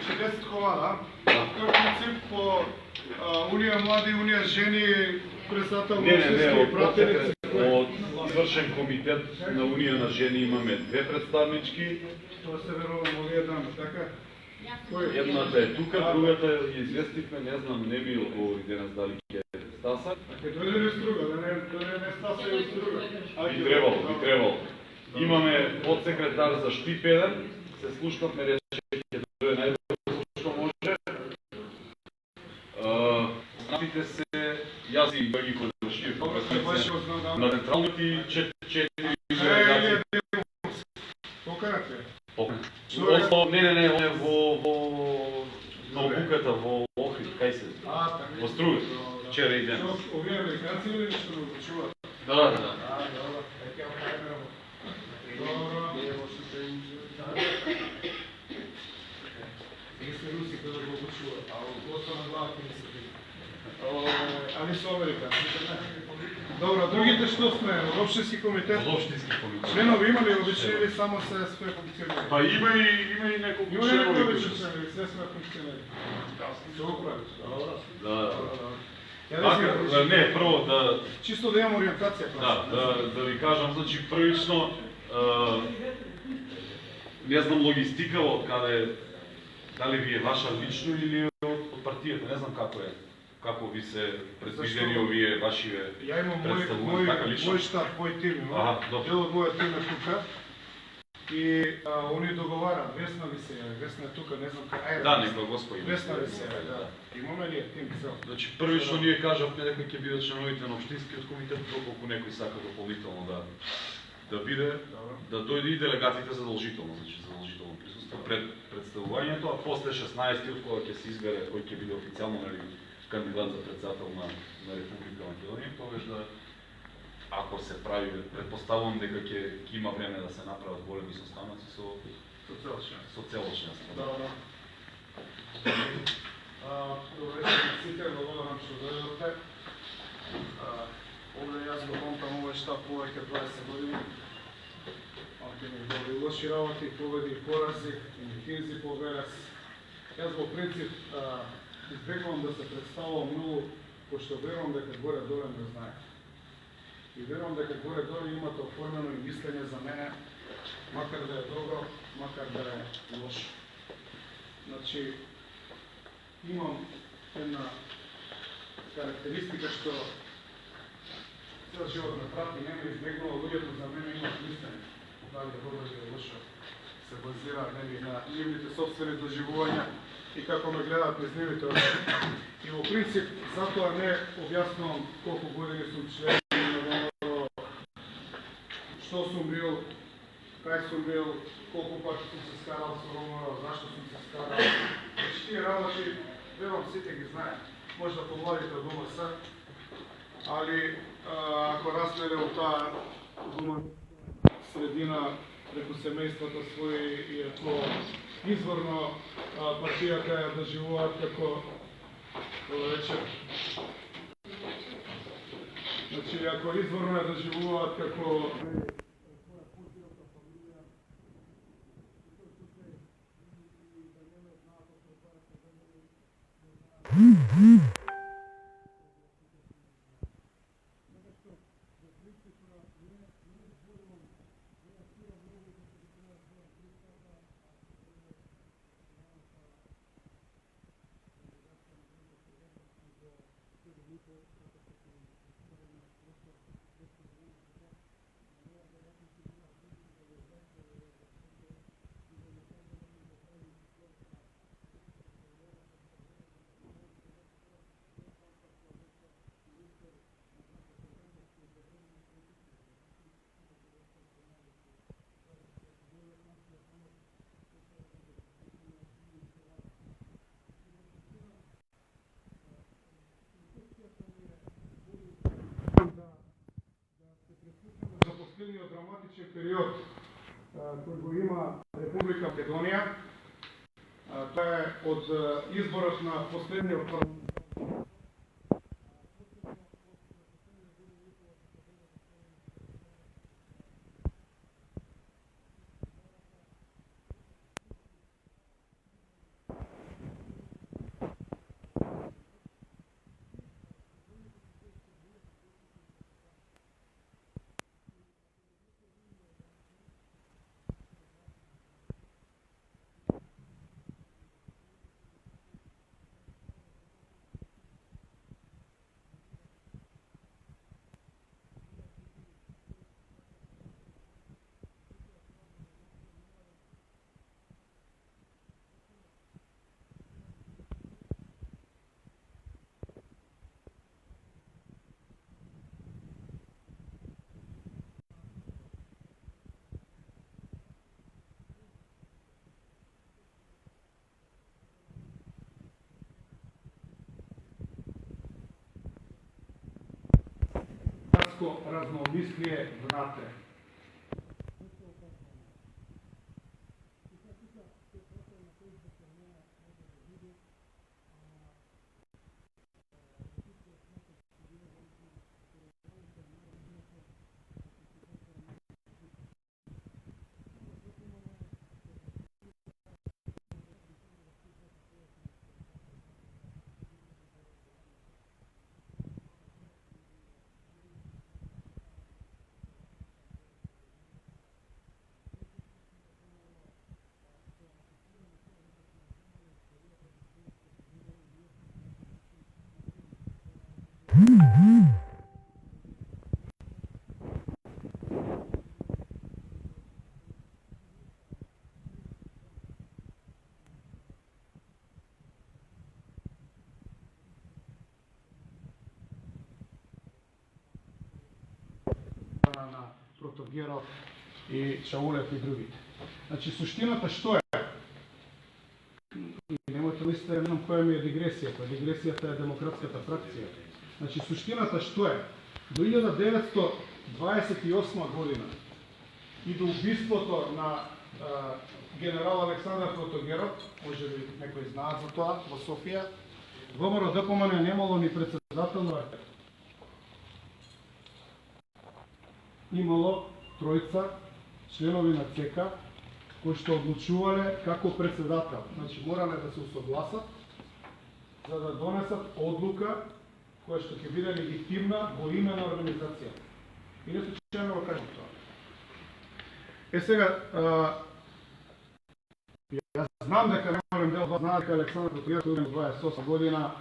Значи 10 ховала. Тој принцип по Унија млади, Унија жени, председател на општински пратеници. Од извршен комитет на Унија на жени имаме две представнички. Тоа се верувам овие дами, така? Едната е тука, другата ја известивме, не знам, не ми одговори денес дали ќе стаса. Ке дојде ли струга, да не стаса и струга. Би требало. Имаме подсекретар за Штип 1, се слушнавме, рече ќе дојде најбрзо што може. Напите се, јас и ги подршив, на централните 4 делегации. Покарате? Не, он е во науката, во Охрид, кај се? Во Струга, вчера и денес. Овие американци или нешто не обучуваат? Да. Добро. Се руси кои го обучуваат, а останат главата не се били. Али со американци. Добро, другите што сме? Од општински комитет? Од општински комитет. Членови има ли обични или само се све функционери? Па има и неколку членови. Има некои обични кои членови, све сме функционери. Се управиш? Да. Не, прво да... Чисто да имам ориентација. Да ви кажам, значи првично, не знам логистика од каде, дали ви е ваша лично или од партијата, не знам како е. Како ви се предвидени овие вашиве представувања, така лично? Мој штаб, мој тим има, дел од мојот тим е тука и они договарат, Весна ви се јави, Весна е тука, не знам кај. Да, нека Господ има. Весна ви се јави, да. Имаме ли тим цел? Значи првично ние кажавме дека ќе бидат членовите на општинскиот комитет, доколку некој сака дополнително да биде, да дојде и делегациите задолжително, значи задолжително присуство пред представувањето, а после 16-тиот кога ќе се избере кој ќе биде официјално кандидат за председател на Република Македонија, тогаш да, ако се прави, предпоставувам дека ќе има време да се направат големи состаноци со цел членство. Добро вечер на сите, благодарам што дојдовте. Овде јас го помтам овој штаб повеќе 20 години. Онке ми добри и лоши работи, победи и порази, и Макинзи победас. Јас во принцип избегувам да се представувам многу, пошто верувам дека горе-доле не знаете. И верувам дека горе-доле имате оформено и мислење за мене, макар да е добро, макар да е лошо. Значи, имам една карактеристика што цел живот ме прати, не ме избегнува, луѓето за мене имат мислење. Дали е добро или е лошо, се базира на нивните собствени доживувања и како ме гледаат низ нивните очи. И во принцип, затоа не објаснувам колку години сум член на ВМРО, што сум бил, кај сум бил, колку пати сум се скарал со ВМРО, зашто сум се скарал. Значи тие работи, верувам сите ги знаем. Може да помладите од УМС, али ако раснеле од таа дума средина преку семејствата своји и ако изворно партијата ја доживуваат како вечер. Значи, ако изворно ја доживуваат како последниот драматичен период кој го има Република Македонија. Тоа е од изборот на последниот парламент. политичко разномислие внатре. На Протогеров и Шаулев и другите. Значи суштината што е? Немојте мислите, не знам која ми е дигресијата. Дигресијата е демократската фракција. Значи суштината што е? До 1928 година и до убиството на генерал Александар Протогеров, може би некои знаат за тоа, во Софија, ВМРО ДПМН немало ни председател на партија. Имало тројца членови на ЦК кои што одлучувале како председател. Значи морале да се усогласат за да донесат одлука која што ќе биде легитимна во име на организацијата. И не случајно го кажам тоа. Сега, јас знам дека немален дел знаат дека Александар Протогеров во 28 година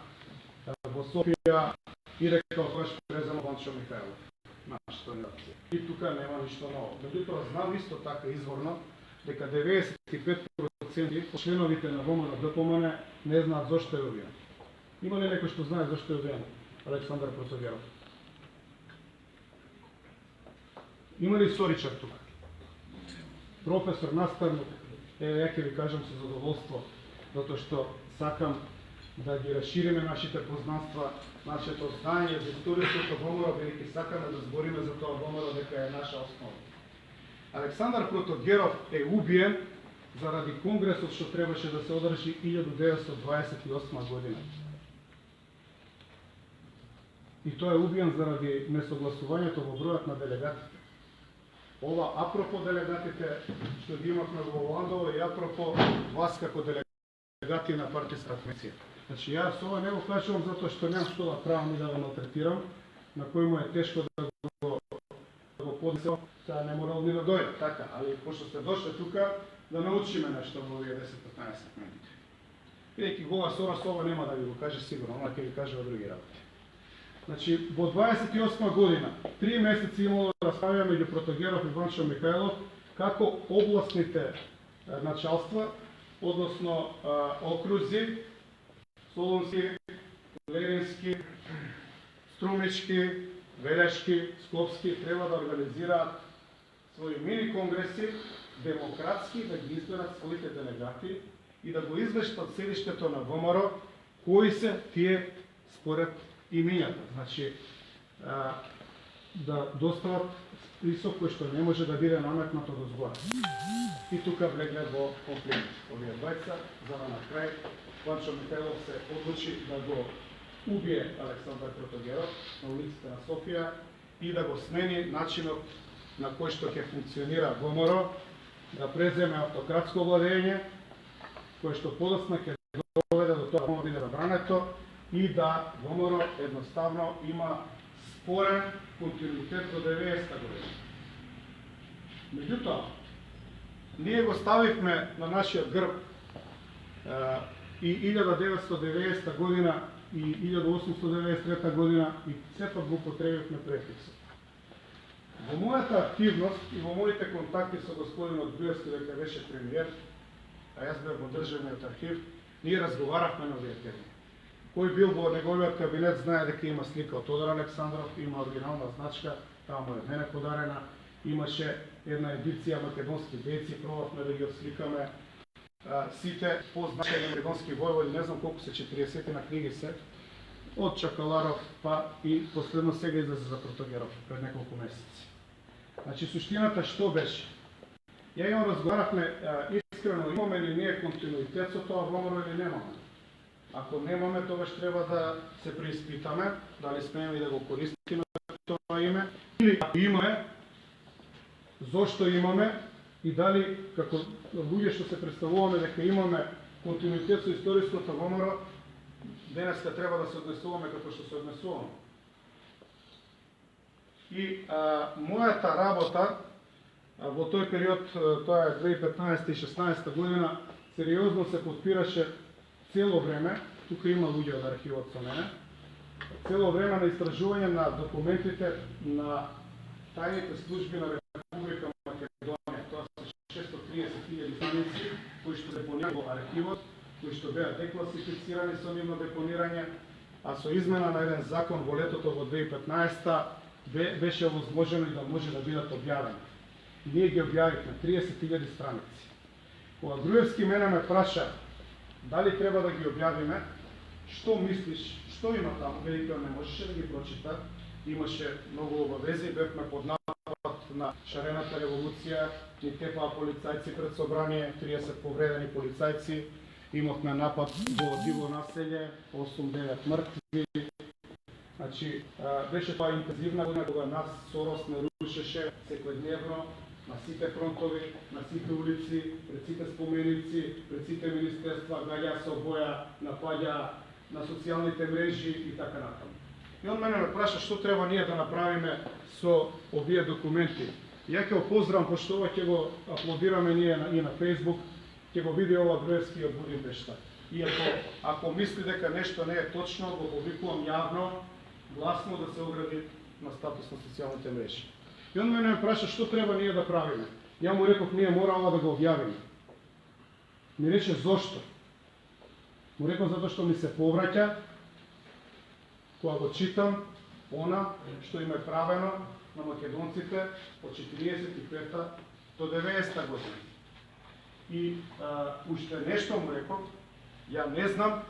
во Софија и дека тогаш презема Ванчо Михајлов. Нашата организација. И тука нема ништо ново. Меѓутоа знам исто така изворно дека 95% од членовите на ВМРО ДПМН не знаат зошто е убиен. Има ли некој што знае зошто е убиен Александар Протогеров? Има ли историчар тука? Професор, наставник? Ја ќе ви кажам со задоволство, затоа што сакам да ги расшириме нашите познанства, нашето знаење за историјата ВМРО, бидејќи сакаме да збориме за тоа ВМРО дека е наша основа. Александар Протогеров е убиен заради конгресот што требаше да се одржи 1928 година. И тој е убиен заради несогласувањето во бројот на делегатите. Ова апропо делегатите што ги имавме во Ландово и апропо вас како делегати на партијска комисија. Значи, јас ова не го кажувам затоа што немам што да правам и да го малтретирам, на кој му е тешко да го поднесел, сега не морал ни да дојде, така, али пошто сте дошли тука, да научиме нешто во овие 10-15 минути. Бидејќи Гова Сорос ова нема да ви го каже сигурно, она ќе ви каже во други работи. Значи, во 28 година, 3 месеци имало расправија меѓу Протогеров и Ванчо Михајлов, како областните началства, односно окрузи, Солунски, Левински, Струмички, Велешки, Скопски треба да организираат своји мини конгреси, демократски, да ги изберат своите делегати и да го извештат седиштето на ВМРО, кои се тие според имињата. Значи, да достават список кој што не може да биде наметнато до згора. И тука влегле во конфликт овие двајца, за да на крај Ванчо Михајлов се одлучи да го убие Александар Протогеров на улиците на Софија и да го смени начинот на кој што ќе функционира ВМРО, да преземе автократско владење, кој што подоцна ќе доведе до тоа да биде забрането и да ВМРО едноставно има спорен континуитет до 90-та година. Меѓутоа, ние го ставивме на нашиот грб и 1990 година и 1893 година и сепак го потребивме префиксот. Во мојата активност и во моите контакти со господинот Груевски, дека беше премиер, а јас бев во државниот архив, ние разговаравме на овие теми. Кој бил во неговиот кабинет знае дека има слика од Тодор Александров, има оригинална значка, таму е мене подарена, имаше една едиција македонски дејци, пробавме да ги отсликаме. Сите позначени македонски војводи, не знам колку се 40 на книги се, од Чакаларов, па и последно сега излезе за Протогеров пред неколку месеци. Значи, суштината што беше? Ја и он разговаравме искрено, имаме ли ние континуитет со тоа ВМРО или немаме? Ако немаме, тогаш треба да се преиспитаме, дали смееме и да го користиме тоа име, или ако имаме, зошто имаме и дали како луѓе што се представуваме дека имаме континуитет со историското ВМРО, денеска треба да се однесуваме како што се однесуваме. И мојата работа во тој период, тоа е 2015 и 2016 година, сериозно се подпираше цело време, тука има луѓе од архивот со мене, цело време на истражување на документите на тајните служби на Република Македонија. Тоа се 630.000 страници кои што депонирани во архивот, кои што беа декласифицирани со нивно депонирање, а со измена на еден закон во летото во 2015 беше возможено и да може да бидат објавени. Ние ги објавивме 30.000 страници. Кога Груевски мене ме праша дали треба да ги објавиме, што мислиш, што има таму, велика не можеше да ги прочита, имаше многу обавези, бевме под напад на шарената револуција, ни тепаа полицајци пред собрание, 30 повредени полицајци, имавме напад во диво населје, 8-9 мртви. Значи, беше тоа интензивна година кога нас Сорос не рушеше секојдневно на сите фронтови, на сите улици, пред сите споменици, пред сите министерства, гаѓа со боја, напаѓа на социјалните мрежи и така натаму. И он мене ме праша што треба ние да направиме со овие документи. Ја ќе го поздравам, пошто ова ќе го аплодираме ние и на Facebook, ќе го види ова Груевски од Будимпешта. И ако мисли дека нешто не е точно, го повикувам јавно, гласно да се огради на статус на социјалните мрежи. И он мене ме праша што треба ние да правиме. Ја му реков, ние мораме да го објавиме. Ми рече зошто? Му реков затоа што ми се повраќа кога го читам она што им е правено на македонците од 45-та до 90-та година. И уште нешто му реков, ја не знам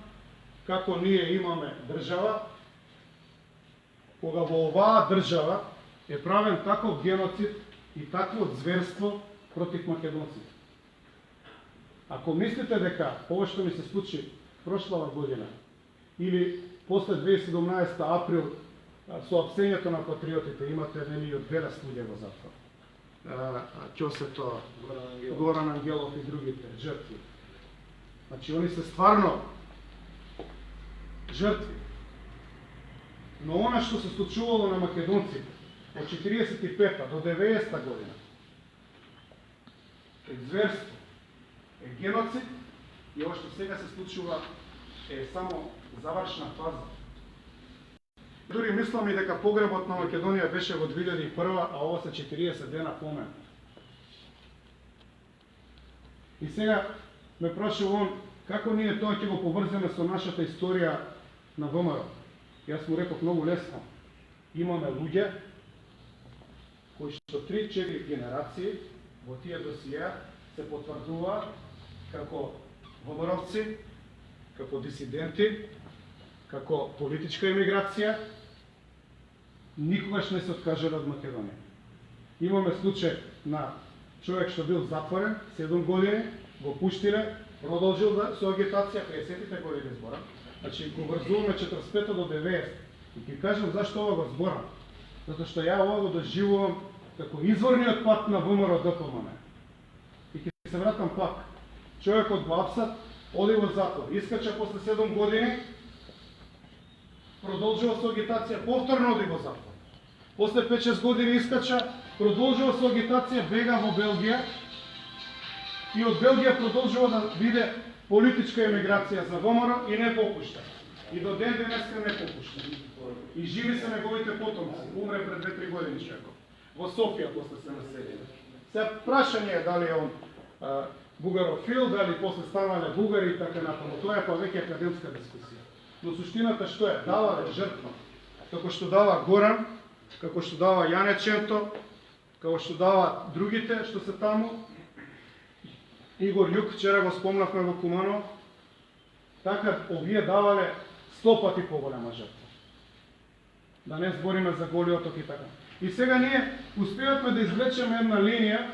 како ние имаме држава, кога во оваа држава е правен таков геноцид и такво зверство против македонците. Ако мислите дека ова што ми се случи прошлава година или после 2017 април со апсењето на патриотите, имате нели од Велес луѓе во затвор, Ќосето, Горан Ангелов и другите жртви. Значи они се стварно жртви. Но она што се случувало на македонците од 45-та до 90-та година е зверство, е геноцид и ова што сега се случува е само завршна фаза. Дури мислам и дека погребот на Македонија беше во 2001, а ова се 40 дена помен. И сега ме прашува он како ние тоа ќе го поврземе со нашата историја на ВМРО. Јас му реков многу лесно. Имаме луѓе кои што 3-4 генерации во тие досиеа се потврдуваат како ВМРО-вци, како дисиденти, како политичка емиграција, никогаш не се откажале од Македонија. Имаме случај на човек што бил затворен 7 години, го пуштиле, продолжил со агитација, 50-тите години зборам. Значи, го врзуваме 45 до 90. И ќе кажам зашто ова го зборам. Затоа што ја ова го доживувам како изворниот пат на ВМРО ДПМН. И ќе се вратам пак. Човекот го апсат, оди во затвор, искача после 7 години, продолжува со агитација, повторно оди во затвор. После 5-6 години искача, продолжува со агитација, бега во Белгија и од Белгија продолжува да биде политичка емиграција за ВМРО и не попушта. И до ден денеска не попушта. И живи се неговите потомци. Умре пред 2-3 години човекот. Во Софија после се насели. Сега прашање е дали он бугарофил, дали после станале бугари и така натаму. Тоа е па веќе академска дискусија. Но суштината што е? Дава жртва. Како што дава Горан, како што дава Јанеченто, како што дава другите што се таму, Игор Јук, вчера го спомнавме во Куманово, така овие давале 100 пати поголема жртва. Да не збориме за Голи оток и така. И сега ние успеавме да извлечеме една линија,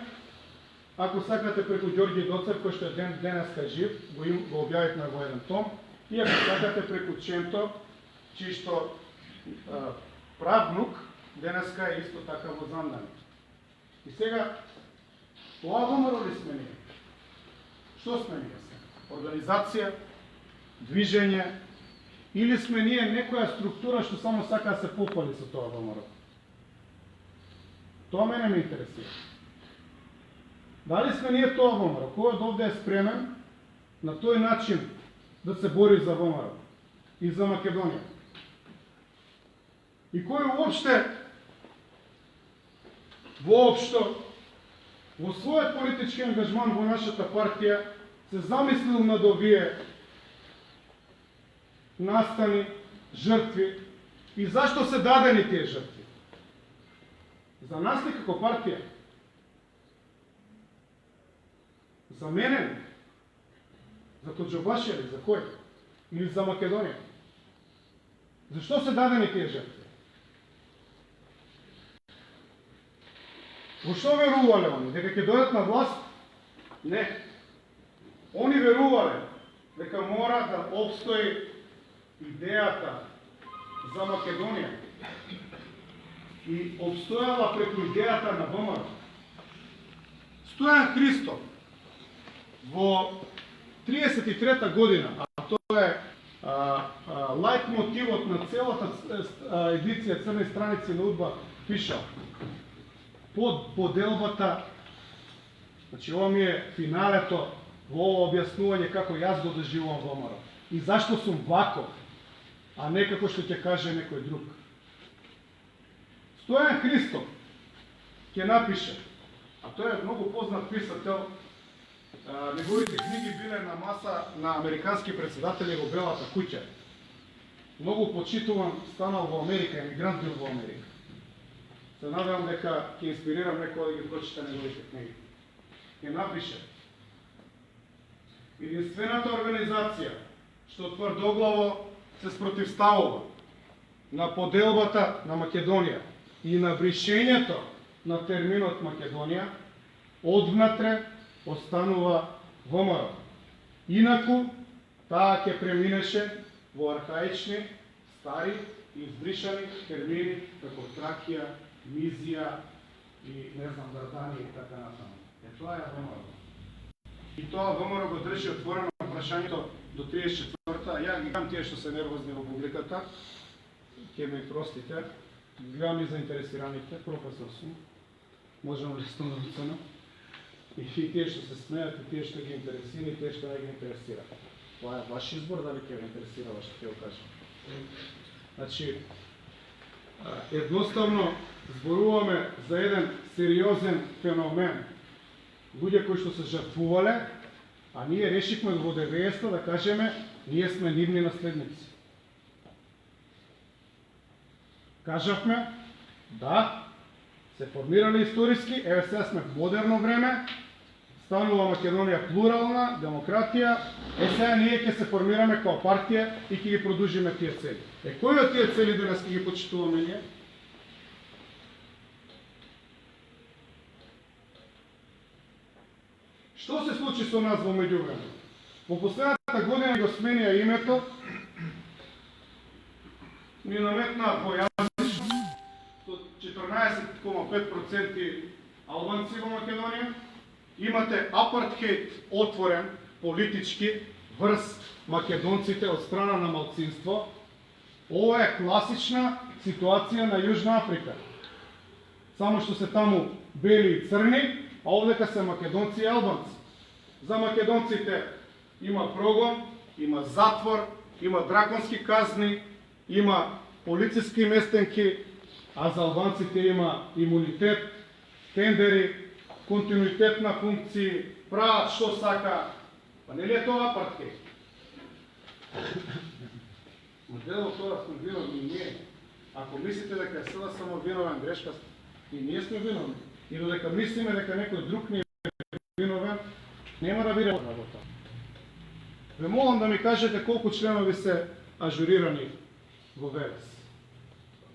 ако сакате преку Ѓорѓи Доцев, кој што е денеска жив, го објавивме во еден том, и ако сакате преку Ченто, чиј што правнук денеска е исто така во Зандани. И сега, тоа ВМРО ли сме ние? Што сме ние сега? Организација, движење, или сме ние некоја структура што само сака да се попали со тоа ВМРО? Тоа мене ме интересира. Дали сме ние тоа ВМРО? Кој од овде е спремен на тој начин да се бори за ВМРО и за Македонија? И кој воопшто во својот политички ангажман во нашата партија се замислил над овие настани, жртви и зашто се дадени тие жртви? За нас ли како партија? За мене? За Коџобашија ли? За кој? Или за Македонија? Зашто се дадени тие жртви? Во што верувале они? Дека ќе дојдат на власт? Не. Они верувале дека мора да обстои идејата за Македонија и обстојала преку идејата на ВМРО. Стојан Христов во 33-та година, а тоа е лајт мотивот на целата едиција Црни страници на УДБА, пишал под поделбата, значи ова ми е финалето во ова објаснување како јас го доживувам ВМРО и зашто сум вако, а не како што ќе каже некој друг. Стојан Христов ќе напише, а тој е многу познат писател, неговите книги биле на маса на американски председатели во Белата куќа. Многу почитуван, станал во Америка, емигрант бил во Америка. Се надевам дека ќе инспирирам некој да ги прочита неговите книги. Ќе напише: единствената организација што тврдоглаво се спротивставува на поделбата на Македонија и на бришењето на терминот Македонија, одвнатре останува ВМРО. Инаку, таа ќе преминеше во архаични, стари и избришани термини како Тракија, Мизија и не знам, Дарданија и така натаму. Тоа е ВМРО. И тоа ВМРО го држи отворено прашањето до 34-та. Ја ги гледам тие што се нервозни во публиката, ќе ми простите. Гледам и заинтересираните, професор сум, можам лесно да уценам. И тие што се смеат, и тие што ги интересира, и тие што не ги интересира. Тоа е ваш избор, дали ќе ви интересира, што ќе го кажам. Значи, едноставно зборуваме за еден сериозен феномен. Луѓе кои што се жртвувале, а ние решихме во 90-та да кажеме, ние сме нивни наследници. Кажавме, да, се формирале историски, еве сега сме в модерно време, станува Македонија плурална, демократија, сега ние ќе се формираме како партија и ќе ги продолжиме тие цели. Кои од тие цели денес ќе ги почитуваме ние? Што се случи со нас во меѓувреме? Во последната година го сменија името, ни наметнаа појазично, со 14,5% албанци во Македонија. Имате апартхейт отворен политички врз македонците од страна на малцинство. Ова е класична ситуација на Јужна Африка. Само што се таму бели и црни, а овдека се македонци и албанци. За македонците има прогон, има затвор, има драконски казни, има полициски местенки, а за албанците има имунитет, тендери, континуитет на функции, прават што сака. Па нели е тоа апартхейт? Моделот тоа сме виновни и ние. Ако мислите дека е села само виновен, грешка и ние сме виновни. И додека мислиме дека некој друг не е виновен, нема да биде работа. Ве молам да ми кажете колку членови се ажурирани во ВРС.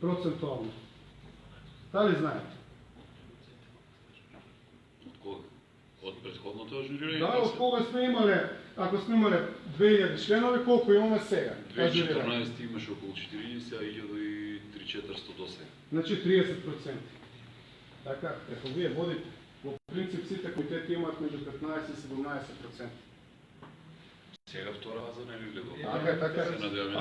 Процентуално. Дали знаете? Од кога? Од претходното ажурирање? Да, од кога сме имале, ако сме имале 2000 членови, колку имаме сега? 2014 имаше околу 40, а 1400 до сега. Значи 30%. Така, ако вие водите, во принцип сите комитети имаат меѓу 15 и 17%. Сега втора фаза не ни гледал. Така. Се надеваме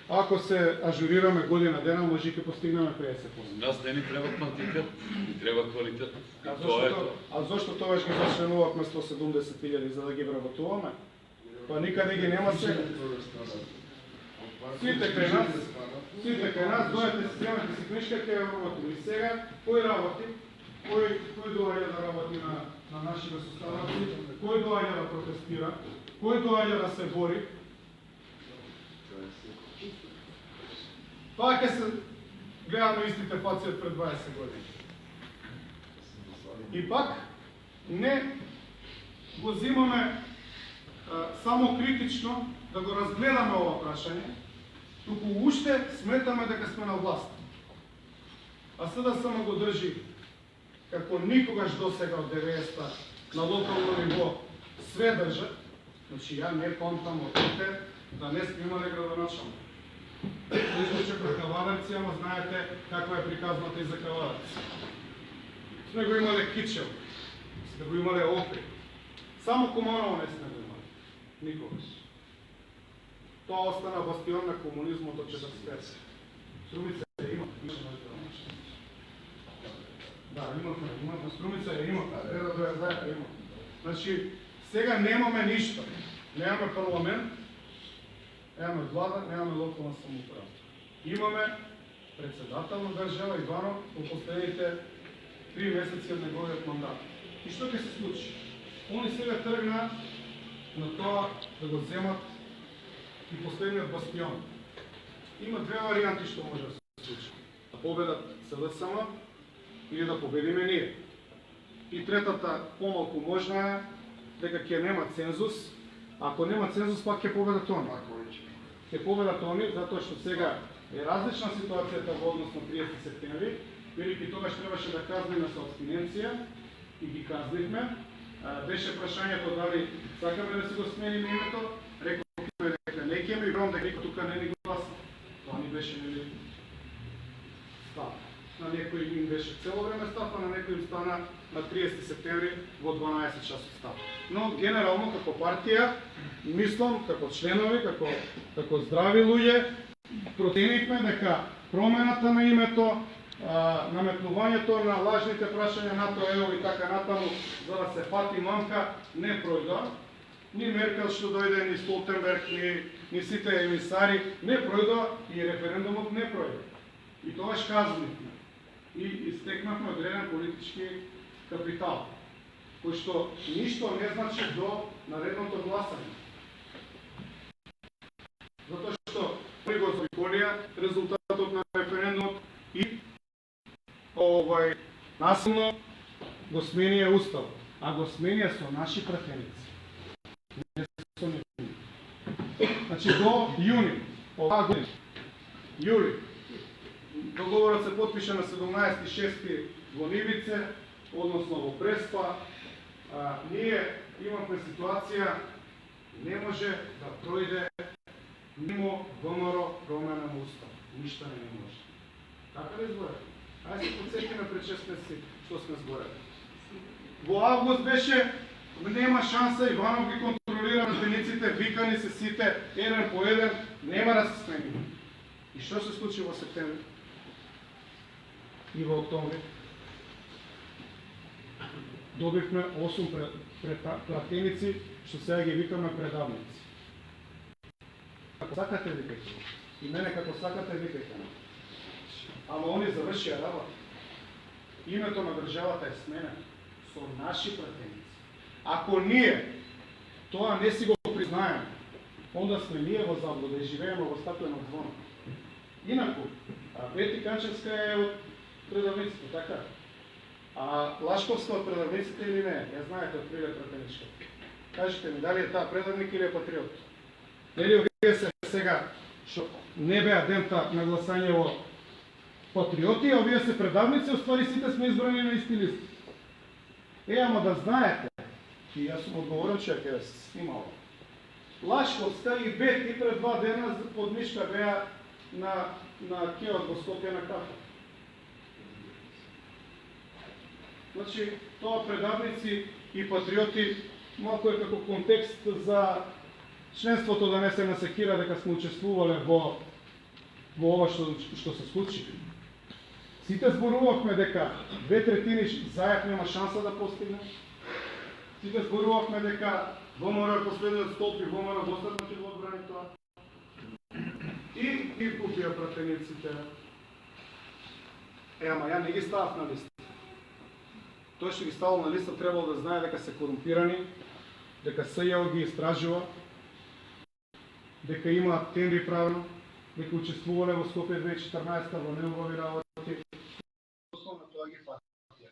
Ако се ажурираме година дена, може и ќе постигнеме 50%. Нас не ни треба квантитет, ни треба квалитет. А зошто тогаш ги зачленувавме 170.000 за да ги вработуваме? Па никаде ги нема сега. Сите кај нас дојдете си, земете си книжка, ќе ја работим. И сега, кој работи? Кој доаѓа да работи на нашите составаци? Кој доаѓа да протестира? Кој доаѓа да се бори? Пак ќе се гледаме истите фаци од пред 20 години. И пак не го взимаме само критично да го разгледаме ова прашање, туку уште сметаме дека сме на власт. А СДСМ го држи како никогаш досега од 90-та на локално ниво све држат. Значи ја не памтам од тете да не сме имале градоначалник. Излуче про Кавадарци, ама знаете каква е приказната и за Кавадарци. Сме го имале Кичел, сме го имале Охрид. Само Куманово не сме го имале. Никогаш. Тоа остана бастион на комунизмот од 40. Струмица ја има. Да, имаме. Струмица ја има. Треба да ја знаете, има. Значи, сега немаме ништо. Немаме парламент, немаме влада, немаме локална самоуправа. Имаме председател на држава Иванов во последните 3 месеци од неговиот мандат. И што ќе се случи? Они сега тргна на тоа да го земат и последниот бастион. Има две варианти што може да се случи. Да победат СДСМ или да победиме ние. И третата, помалку можна е, дека ќе нема цензус. Ако нема цензус, пак ќе победат они. Ќе победат они, затоа што сега е различна ситуацијата во однос на 30 септември, велики тогаш требаше да казниме со абстиненција и ги казнивме. Беше прашањето дали сакаме да си го смениме името, рековме дека не ќе ми бром дека никој тука не ни гласа. Тоа ни беше нели став. На некој им беше цело време став, а на некој им стана на 30 септември во 12 часот став. Но генерално како партија, мислам како членови, како здрави луѓе, проценивме дека промената на името, наметнувањето на лажните прашања НАТО, ЕО и така натаму, за да се фати мамка, не пројдоа. Ни Меркел што дојде, ни Столтенберг, ни сите емисари, не пројдоа и референдумот не пројде. И тогаш казнивме. И истекнавме одреден политички капитал, кој што ништо не значи до наредното гласање. Затоа што они го заобиколија резултатот на референдумот и насилно го сменија устав, а го сменија со наши пратеници. Не со нивни. Значи до јуни оваа година, јули, договорот се потпиша на 17.6. во Нивице, односно во Преспа. Ние имаме ситуација, не може да пројде мимо ВМРО промена на устав. Ништо не може. Така ли зборат? Ајде се подсетиме пред 6 месеци што сме зборали. Во август беше, нема шанса, Иванов ги контролира пратениците, викани се сите, еден по еден, нема да се смени. И што се случи во септември? И во октомври? Добивме 8 пратеници, што сега ги викаме предавници. Како сакате, викајте. И мене како сакате, викајте. Ама они завршија работа. Името на државата е сменено со наши пратеници. Ако ние тоа не си го признаеме, онда сме ние во заблуда и живееме во стаклено звоно. Инаку, Пети Канчевска е од предавниците, така? А Лашковска од предавниците или не? Ја знаете од Приле Пратеничка. Кажете ми, дали е таа предавник или е патриот? Дали овие се сега што не беа дента на гласањево патриоти, а овие се предавници, оствари сите сме избрани на исти лист. Ама да знаете, и јас сум одговорен човек, ја се снимало. Лашковска и Бет и пред 2 дена под Мишка беа на Кеот во Скопје на кафе. Значи, тоа предавници и патриоти малку е како контекст за членството да не се насекира дека сме учествувале во ова што се случи. Сите зборувавме дека 2/3 зајак нема шанса да постигне. Сите зборувавме дека ВМРО е последниот столб и ВМРО доследно ќе го одбрани тоа. И купија пратениците. Ама ја не ги ставав на листа. Тој што ги ставал на листа требало да знае дека се корумпирани, дека СЈО ги истражува, дека има тендри правено, дека учествувале во Скопје 2014 во неубави работи. Основно тоа ги фактија.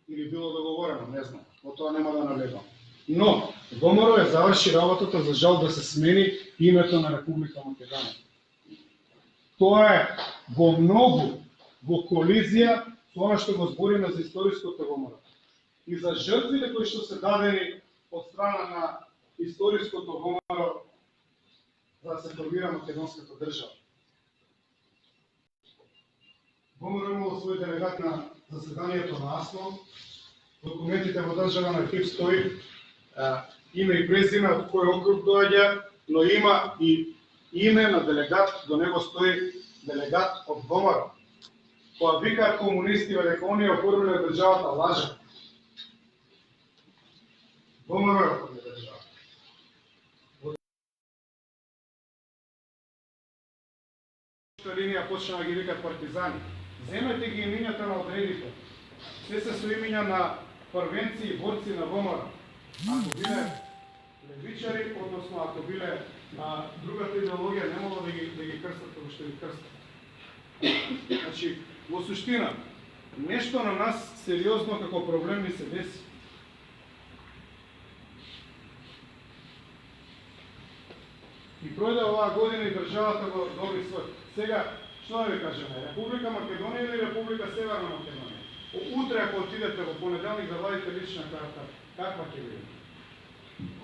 Или било договорено, не знам. Во тоа нема да навлегам. Но ВМРО ја заврши работата, за жал да се смени името на Република Македонија. Тоа е во многу во колизија со она што го збориме за историското ВМРО. И за жртвите кои што се дадени од страна на историското ВМРО за да се формира македонската држава. ВМРО имало свој делегат на заседанието на АСНО. Документите во државен архив стои име и презиме од кој округ доаѓа, но има и име на делегат, до него стои делегат од ВМРО. Која викаат комунисти дека оние оформиле државата, лажат. ВМРО е оформиле државата. Линија почна да ги викат партизани. Земете ги имињата на одредите. Се се со имиња на првенци и борци на ВМРО. Ако биле левичари, односно ако биле другата идеологија, не могло да ги крстат како што ги крстат. Значи, во суштина, нешто на нас сериозно како проблем ни се деси. И пројде оваа година и државата го добри свој. Сега, што да ви кажеме, Република Македонија или Република Северна Македонија? Утре, ако отидете во понеделник да вадите лична карта, каква ќе биде?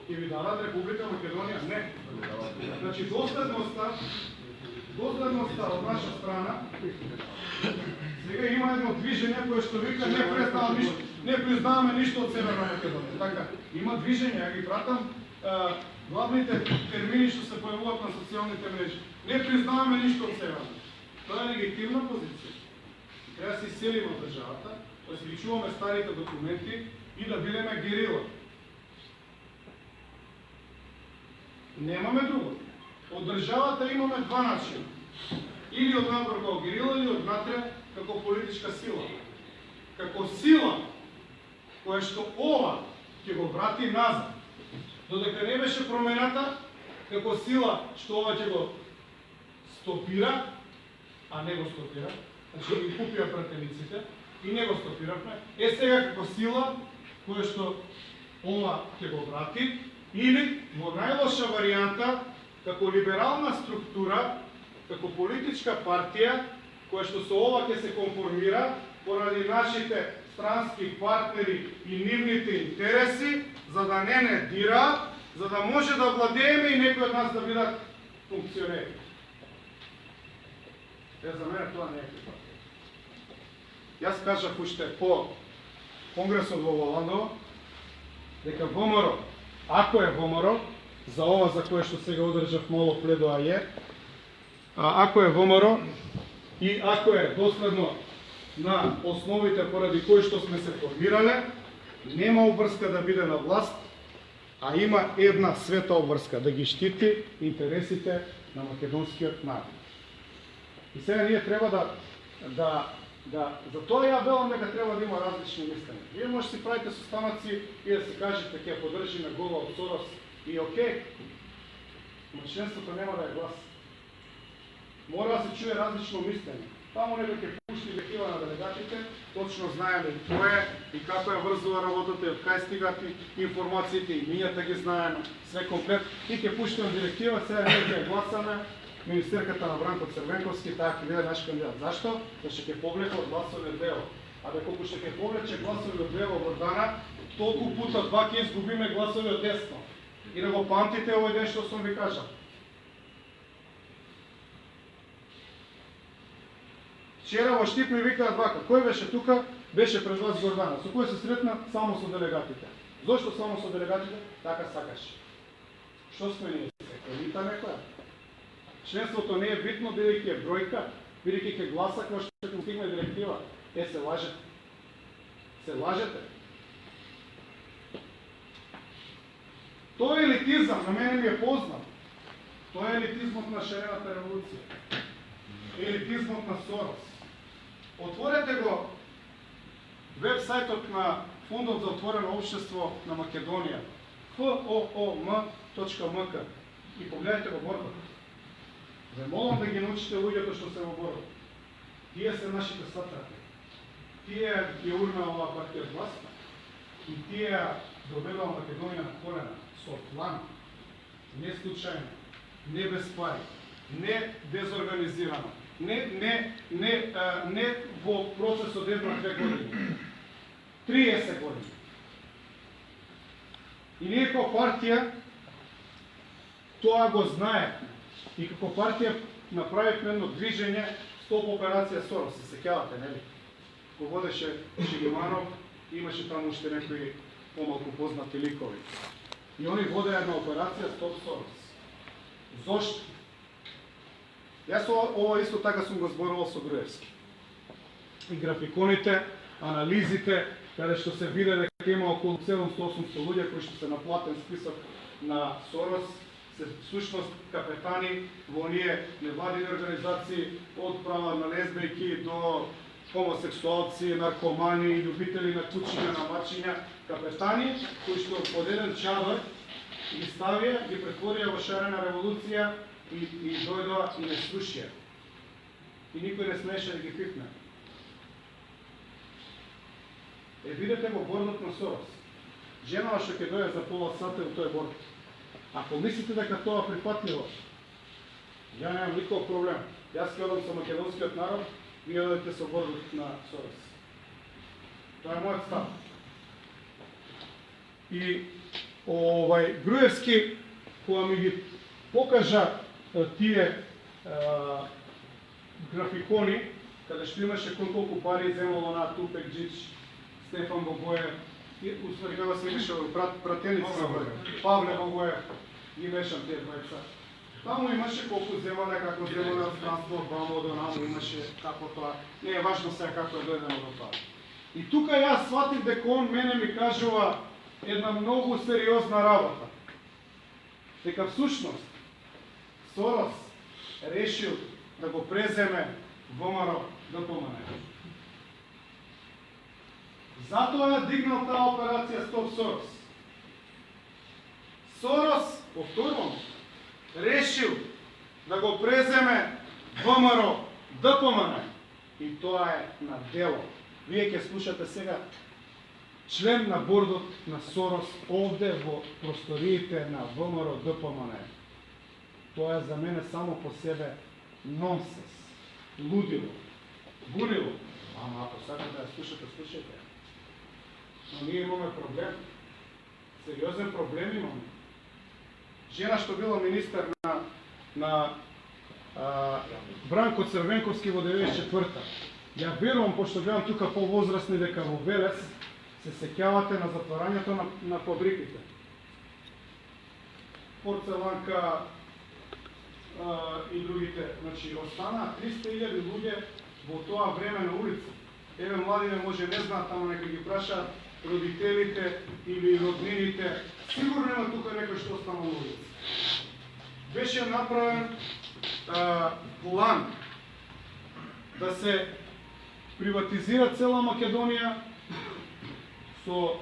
Ќе ви дадат Република Македонија? Не. Значи, доследноста од наша страна, сега има едно движење кое што вика не признаваме ништо од Северна Македонија. Така, има движење, ја ги пратам главните термини што се појавуваат на социјалните мрежи. Не признаваме ништо од Северна. Тоа е легитимна позиција. Треба да се иселиме од државата, да се чуваме старите документи и да бидеме герила. Немаме друго. Од државата имаме два начина. Или од надвор како герила, или од натре како политичка сила. Како сила, која што ова ќе го врати назад. Додека не беше промената, како сила што ова ќе го стопира, а не го стопира, значи ги купија пратениците и не го стопиравме. Сега како сила која што ова ќе го врати, или во најлоша варијанта како либерална структура, како политичка партија која што со ова ќе се конформира поради нашите странски партнери и нивните интереси, за да не дираат, за да може да владееме и некои од нас да бидат функционери. За мене тоа не е прифатлjivo. Јас кажав уште по конгресот во Воландово дека ВМРО, ако е ВМРО, за ова за кое што сега одржав молов пледоа е, ако е ВМРО и ако е доследно на основите поради кои што сме се формирале, нема обврска да биде на власт, а има една света обврска да ги штити интересите на македонскиот народ. И сега ние треба за тоа ја велам дека треба да има различни мислења. Вие може си правите состаноци и да се кажете ќе поддржиме Гола од Сорос и окей, но членството нема да е глас. Мора да се чуе различно мислење. Таму некој ќе пушти векива на делегатите, точно знаеме кој е и како ја врзува работата, од кај стигат информациите, имињата ги знаеме, све комплет. И ќе пуштиме директива, сега ние ќе гласаме, министерката на Бранко Црвенковски, таа ќе биде наш кандидат. Зашто? Зашто ќе повлека од гласови од лево. А доколку ќе повлече гласови од лево Гордана, толку пута два ќе изгубиме гласови од десно. И да го памтите овој ден што сум ви кажал. Вчера во Штип ми викаат вака, кој беше тука? Беше пред вас Гордана. Со кој се сретна? Само со делегатите. Зошто само со делегатите? Така сакаш. Што сме ние? Елита некоја? Членството не е битно, бидејќи е бројка, бидејќи ќе гласа кога што ќе стигне директива. Се лажете. Се лажете. Тој елитизам на мене ми е познат. Тоа е елитизмот на шарената револуција. Елитизмот на Сорос. Отворете го веб-сајтот на Фондот за отворено општество на Македонија, foom.mk, и погледнете го борбата. Ве молам да ги научите луѓето што се во борба. Тие се нашите сатрапи. Тие ја урна оваа партија власт и тие доведува Македонија на колена со план, не случајно, не без пари, не дезорганизирано, не во процес од 1-2 години, 30 години. И ние како партија тоа го знаевме. И како партија направивме едно движење стоп операција Сорос. Се сеќавате, нели? Го водеше Шигиманов, имаше таму уште некои помалку познати ликови. И они водеа една операција Стоп Сорос. Зошто? Јас ова исто така сум го зборувал со Груевски. И графиконите, анализите, каде што се виде дека има околу 700-800 луѓе кои што се на платен список на Сорос, се всушност капетани во оние невладини организации од права на лесбијки до хомосексуалци, наркомани, љубители на кучиња, на мачиња, капетани кои што под еден чадор ги ставија, ги претворија во шарена револуција и дојдоа и не слушија. И никој не смеше да ги пипне. Видете го бордот на Сорос. Женава што ќе дојде за пола сата во тој борд. Ако мислите дека тоа прифатливо, ја немам никаков проблем. Јас ќе одам со македонскиот народ, вие одете со бордот на Сорос. Тоа е мојот став. И Груевски, кога ми ги покажа тие графикони, каде што имаше колку пари земало на Тупек Джич, Стефан Богоев, уствари како се викаше пратеници на Павле Богоев, ги мешам тие двајца. Таму имаше колку земале, како земале од странство, од Бамо до Наму, имаше како тоа. Не е важно сега како е дојдено до тоа. И тука јас сватив дека он мене ми кажува една многу сериозна работа. Дека всушност Сорос решил да го преземе ВМРО ДПМН. Затоа ја дигнал таа операција Стоп Сорос. Сорос, повторувам, решил да го преземе ВМРО ДПМН. И тоа е на дело. Вие ќе слушате сега член на бордот на Сорос овде во просториите на ВМРО ДПМН. Тоа е за мене само по себе нонсенс, лудило, бунило. Ама ако сакате да ја слушате, слушайте. Но ние имаме проблем. Сериозен проблем имаме. Жена што била министар на Бранко Црвенковски во 94-та. Ја верувам, пошто бевам тука повозрастни, дека во Велес се сеќавате на затворањето на фабриките. Порцеланка и другите. Значи, останаа 300.000 луѓе во тоа време на улица. Еве младите може не знаат, тамо нека ги прашаат родителите или роднините. Сигурно има тука некој што остана на улица. Беше направен план да се приватизира цела Македонија со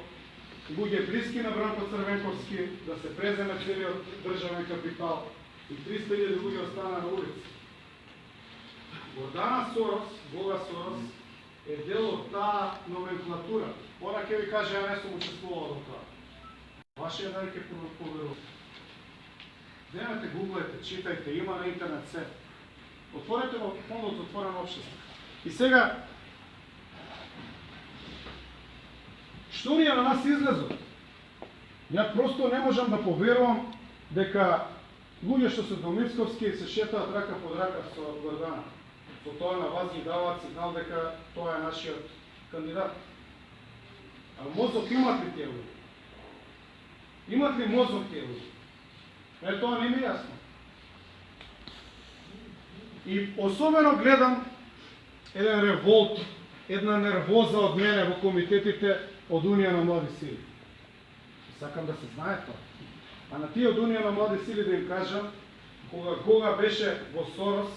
луѓе блиски на Бранко Црвенковски, да се преземе целиот државен капитал и 300.000 луѓе останаа на улица. Гордана Сорос, Бога Сорос, е дел од таа номенклатура. Она ќе ви каже, ја не сум учествувал во тоа. Ваше е да ќе поверувате. Земете, гуглайте, читајте, има на интернет се. Отворете во фондот за отворено општество. И сега, што ни е на нас излезо? Ја просто не можам да поверувам дека луѓе што се домицковски се шетаат рака под рака со Гордана. Со тоа на вас ги даваат сигнал дека тоа е нашиот кандидат. А мозок имат ли тие луѓе? Имат ли мозок тие луѓе? Е, тоа не ми е јасно. И особено гледам еден револт, една нервоза од мене во комитетите од Унија на млади сили. Сакам да се знае тоа. А на тие од Унија на млади сили да им кажам, кога беше во Сорос,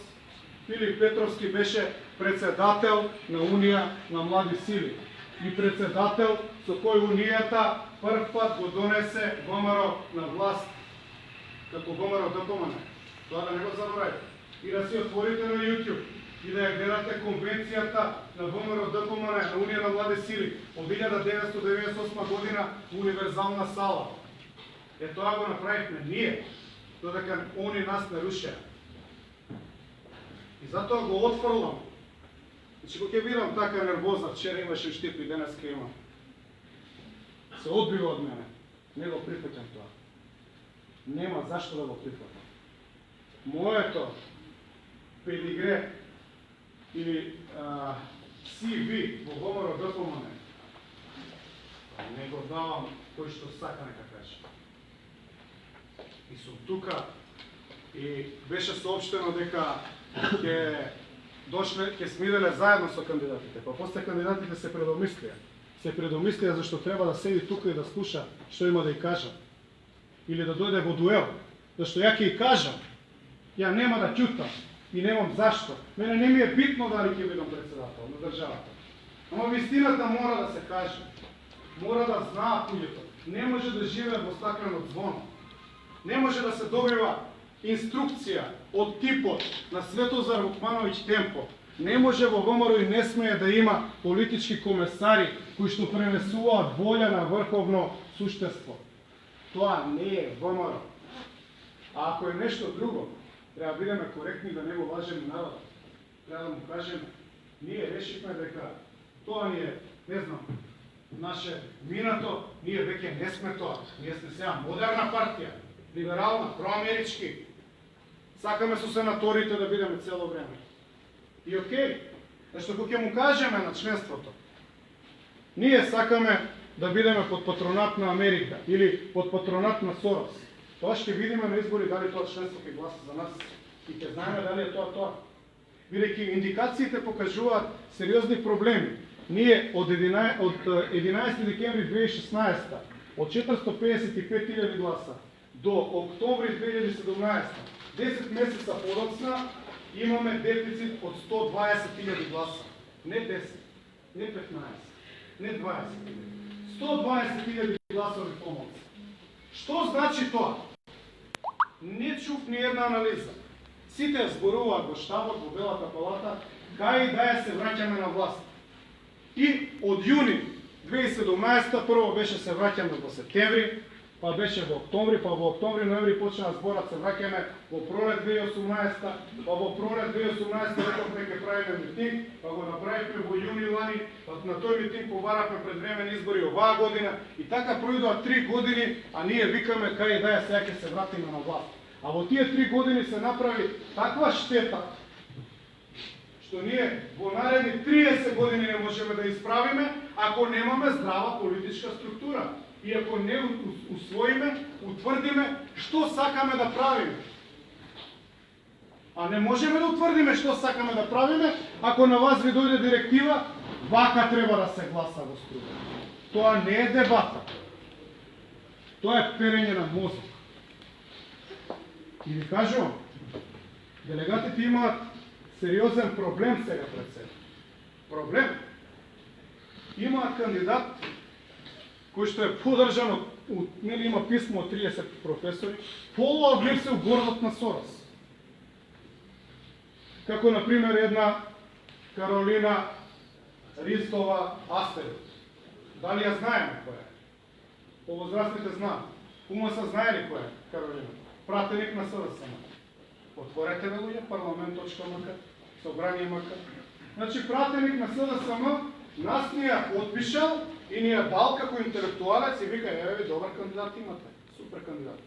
Филип Петровски беше председател на Унија на млади сили. И председател со кој Унијата прв пат го донесе ВМРО на власт, како ВМРО ДПМН. Тоа да не го заборавите. И да си отворите на YouTube и да ја гледате конвенцијата на ВМРО ДПМН на Унија на млади сили од 1998 година во универзална сала. Е, тоа го направихме ние, додека они нас нарушеа. И затоа го отфрлам. Значи, кога ќе видам така нервоза, вчера имаше штип и денеска има. Се одбива од мене. Не го прифаќам тоа. Нема зашто да го прифатам. Моето педигре или CV во ВМРО ДПМН не го давам кој што сака нека каже. И сум тука и беше соопштено дека ќе смиделе заедно со кандидатите. Па после кандидатите се предомислија. Се предомислија зашто треба да седи тука и да слуша што има да ја кажа. Или да дојде во дуел. Зашто ја ќе ја кажам. Ја нема да ќутам. И немам зашто. Мене не ми е битно дали ќе бидам председател на државата. Ама вистината мора да се каже. Мора да знаат луѓето. Не може да живее во стаклено звоно. Не може да се добива инструкција од типот на Светозар Вукмановиќ Темпо. Не може во ВМРО и не смее да има политички комесари кои што пренесуваат волја на врховно суштество. Тоа не е ВМРО. А ако е нешто друго, треба да бидеме коректни да не го лажеме народот. Треба да му кажеме, ние решивме дека тоа ни е, не знам, наше минато, ние веќе не сме тоа. Ние сме сега модерна партија, либерална, проамерички. Сакаме со сенаторите да бидеме цело време. И окей, зашто кога ќе му кажеме на членството, ние сакаме да бидеме под патронат на Америка или под патронат на Сорос, тоа ќе видиме на избори дали тоа членство ќе гласа за нас и ќе знаеме дали е тоа. Бидејќи индикациите покажуваат сериозни проблеми. Ние од 11 декември 2016 од 455.000 гласа до октомври 2017, 10 месеца подоцна, имаме дефицит од 120.000 гласа. Не 10, не 15, не 20. 120.000 гласови помалку. Што значи тоа? Не чув ни една анализа. Сите зборуваат во штабот, во Белата палата, кај да ја се враќаме на власт. И од јуни 2017 прво беше се враќаме во септември, па беше во октомври, па во октомври-ноември почна зборот се враќаме во пролет 2018, па во пролет 2018 рековме ќе правиме митинг, па го направивме во јуни лани, па на тој митинг побарахме пред времени избори оваа година и така проидоа 3 години, а ние викаме кај да ја сега ќе се вратиме на власт. А во тие 3 години се направи таква штета што ние во наредни 30 години не можеме да исправиме ако немаме здрава политичка структура. И ако не усвоиме, утврдиме што сакаме да правиме. А не можеме да утврдиме што сакаме да правиме, ако на вас ви дојде директива, вака треба да се гласа во струја. Тоа не е дебата. Тоа е перење на мозок. И ви кажувам, делегатите имаат сериозен проблем сега пред себе. Проблем. Имаат кандидат кој што е подржан од, нели има писмо од 30 професори, полуа од нив се угордат на Сорос. Како, например, една Каролина Ристова Астерот. Дали ја знаеме која е? Повозрастните знаат. Умоса знае ли која е Каролина? Пратеник на СДСМ. Отворете на луѓе парламент.мк, собрание.мк. Значи пратеник на СДСМ нас ни ја подпишал и ни ја дал како интелектуалец и вика, еве ви добар кандидат имате, супер кандидат.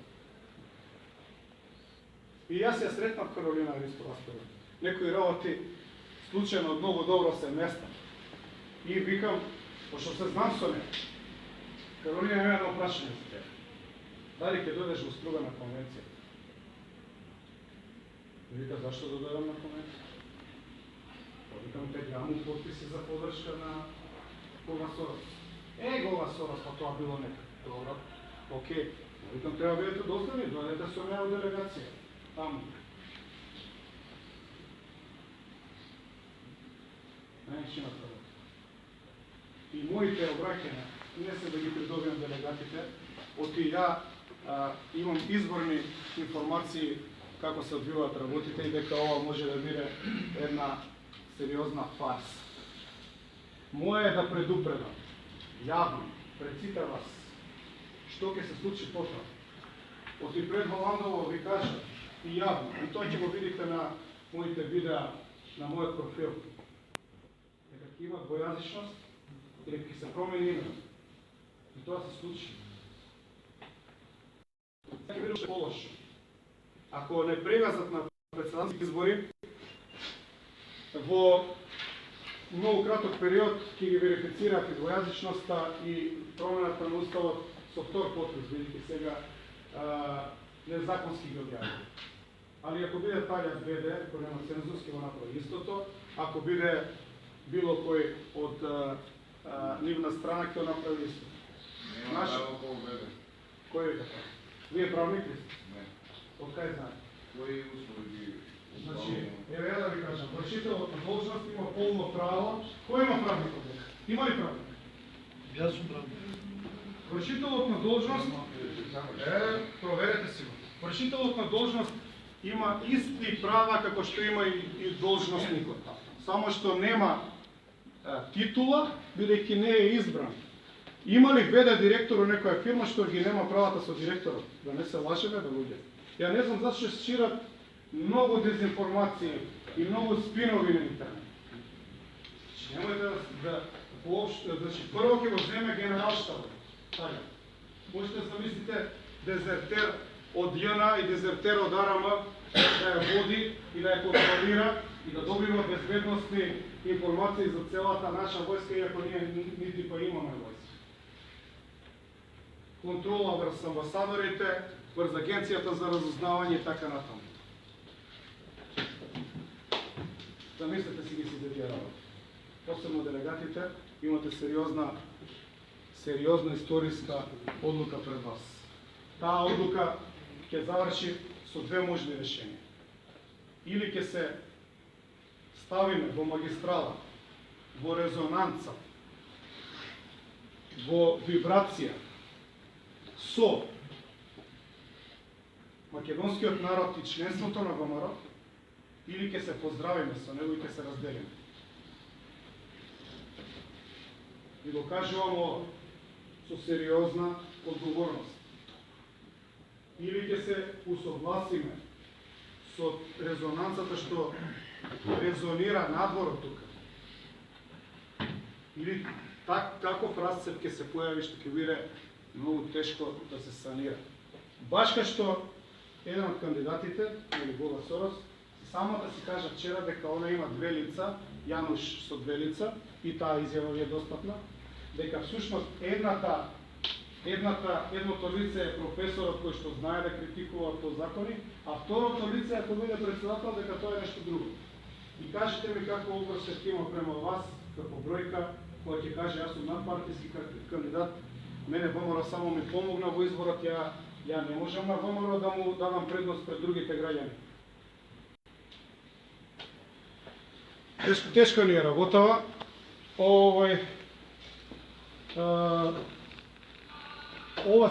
И јас ја сретнав Каролина Ристова Астерот. Некои работи случајно многу добро се места. И викам, пошто се знам со неја, Каролина има едно прашање за тебе. Дали ќе дојдеш во струга на конвенција? Вика, зашто да дојдам на конвенција? Викам, те гледам подписи за подршка на Голва Сорос. Голва Сорос, па тоа било нека. Добро, окей. Викам, треба да бидете доследни, дојдете со неја во делегација. Таму. Најчина прво. И моите обраќања, не се да ги придобијам делегатите, оти ја имам изборни информации како се одвиваат работите и дека ова може да биде една сериозна фарса. Моje е да предупредам, јавно, пред сите вас, што ќе се случи потоа. Оти пред Воландово ви кажа и јавно, и тоа ќе го видите на моите видеа, на мојот профил, дека ќе има двојазичност и дека ќе се промени име. И тоа се случи. Ќе биде полошо. Ако не прегазат на председателски избори, во многу краток период ќе ги верифицираат и двојазичноста и промената на уставот со втор потпис, бидејќи сега незаконски ги објавили. Али ако биде Талија 2D, кој нема цензус, ќе го направи истото. Ако биде било кој од нивна страна, ќе го направи истото. Нема право по ОБД. Кој вика тоа? Вие правник ли сте? Не. Од кај знае? Кои услови ги... Значи, еве ја да ви кажам, вршителот на должност има полно право. Кој има правник од дека? Има ли правник? Јас сум правник. Вршителот на должност, проверете си го. Вршителот на должност има исти права како што има и должностникот. Само што нема титула, бидејќи не е избран. Има ли ВД директор у некоја фирма што ги нема правата со директорот? Да не се лажеме, да луѓе. Ја не знам зашто се шират многу дезинформации и многу спинови на интернет. Немојте да воопшто, значи прво ќе го земе генералштабот. Така. Можете да замислите дезертер од ЈНА и дезертер од АРМ да ја води и да ја контролира и да добива безбедностни информации за целата наша војска, иако ние нити па имаме војска. Контрола врз амбасадорите, врз Агенцијата за разузнавање и така натаму. Замислете си ги си тие работи. Посебно делегатите, имате сериозна историска одлука пред вас. Таа одлука ќе заврши со две можни решенија. Или ќе се ставиме во магистрала, во резонанца, во вибрација со македонскиот народ и членството на ВМРО, или ќе се поздравиме со него и ќе се разделиме. И го кажувам ова со сериозна одговорност. Или ќе се усогласиме со резонансата што резонира надвор од тука. Или таков расцеп ќе се појави што ќе биде многу тешко да се санира. Баш кај што еден од кандидатите, или Голва Сорос, само да си кажа вчера дека она има две лица, Јануш со две лица, и таа изјава ви е достапна, дека всушност едното лице е професорот кој што знае да критикува по закони, а второто лице, ако биде председател, дека тоа е нешто друго. И кажете ми како обрсет има према вас, како бројка, која ќе каже јас сум надпартиски кандидат, мене ВМРО само ми помогна во изборот, ја не можам на ВМРО да му дадам предност пред другите граѓани. Тешка ни е работава. Ова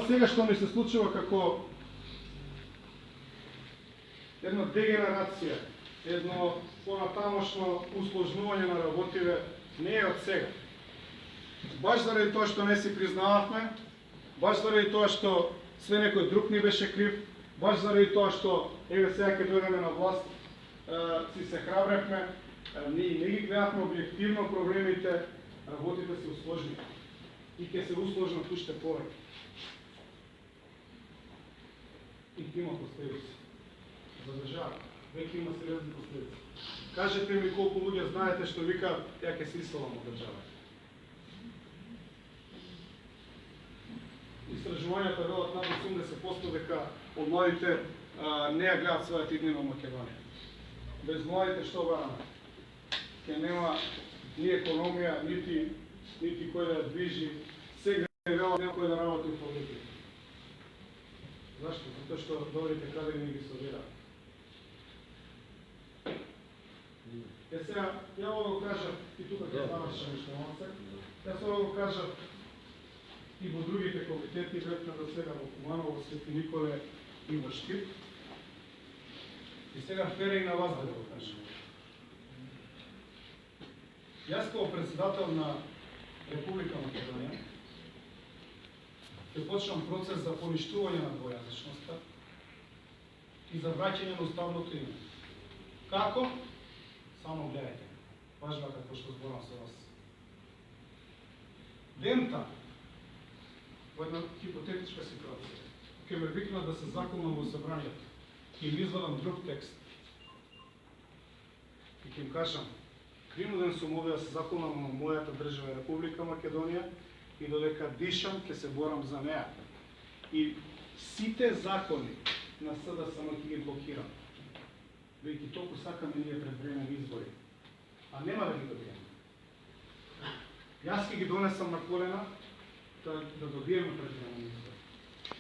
сега што ми се случува како една дегенерација, едно понатамошно усложнување на работиве не е од сега. Баш заради тоа што не си признававме, баш заради тоа што све некој друг ни беше крив, баш заради тоа што еве сега ќе дојдеме на власт, си се храбревме, ние не ги гледавме објективно проблемите, работите се усложни и ќе се усложнат уште повеќе. И ќе има последици. За држава, веќе има сериозни последици. Кажете ми колку луѓе знаете што викаат, ја ќе се иселам од држава. Истражувањата велат над 80% дека од младите не ја гледат својата иднина во Македонија. Без младите што бараме? Ке нема ни економија, нити кој да ја движи, сега велат нема кој да работи во политика. Зашто? Затоа што добрите кадри не ги собираат. Сега, ја го кажав, и тука ќе станаше нешто малце, јас го кажав и во другите комитети, ветна до сега во Куманово, Свети Николе и во Штип. И сега фера и на вас да го кажам. Јас како председател на Република Македонија ќе почнам процес за поништување на двојазичноста и за враќање на уставното име. Како? Само гледајте. Важно како што зборам со вас. Дента, во една хипотетичка ситуација, ќе ме викнат да се законам во собранието, ќе им извадам друг текст и ќе им кажам, принуден сум овде да се законам во мојата држава Република Македонија и додека дишам ќе се борам за неа. И сите закони на СДСМ ќе ги блокирам. Веќе толку сакаме ние пред време на избори, а нема да ги добиеме. Јас ќе ги донесам на колена да добиеме пред време на избори.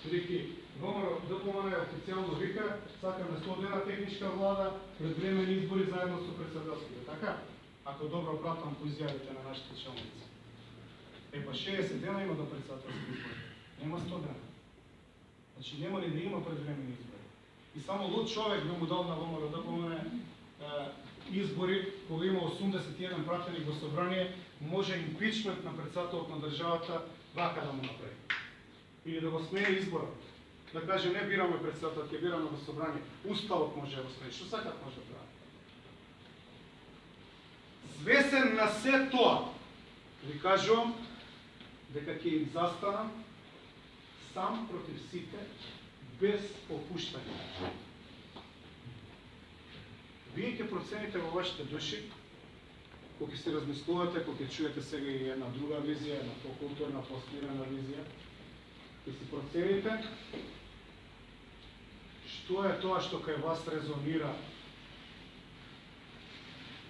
Бидејќи ВМРО ДПМН официјално вика, сакаме 100 дена техничка влада пред време на избори заедно со председателските. Така? Ако добро пратам по изјавите на нашите челници. Па 60 дена има до председателски избори. Нема 100 дена. Значи нема ли да има пред време на избори. И само луд човек би му дал на ВМРО ДПМН избори, кога има 81 пратеник во собрание, може импичмент на председателот на државата вака да му направи. Или да го смее изборот. Да каже не бираме председател, ќе бираме во собрание. Уставот може да го смее. Што сакат може да прави? Свесен на се тоа, ви кажувам дека ќе им застанам сам против сите, без попуштање. Вие ќе процените во вашите души, кога ќе се размислувате, кога ќе чуете сега и една друга визија, една по-културна, по-смирена визија, ќе си процените што е тоа што кај вас резонира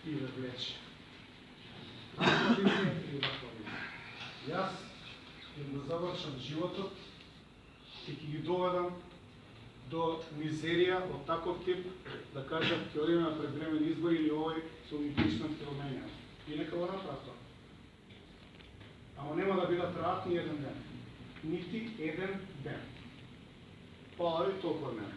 и ве влече. Ваква визија или ваква визија. Јас ќе да завршам животот и ќе ги доведам до мизерија од таков тип, да кажат ќе одиме на предвремени избори или овој со импичмент ќе го менјаме. И нека го направат тоа. Ама нема да бидат траат ни еден ден. Нити еден ден. Па, толку од мене.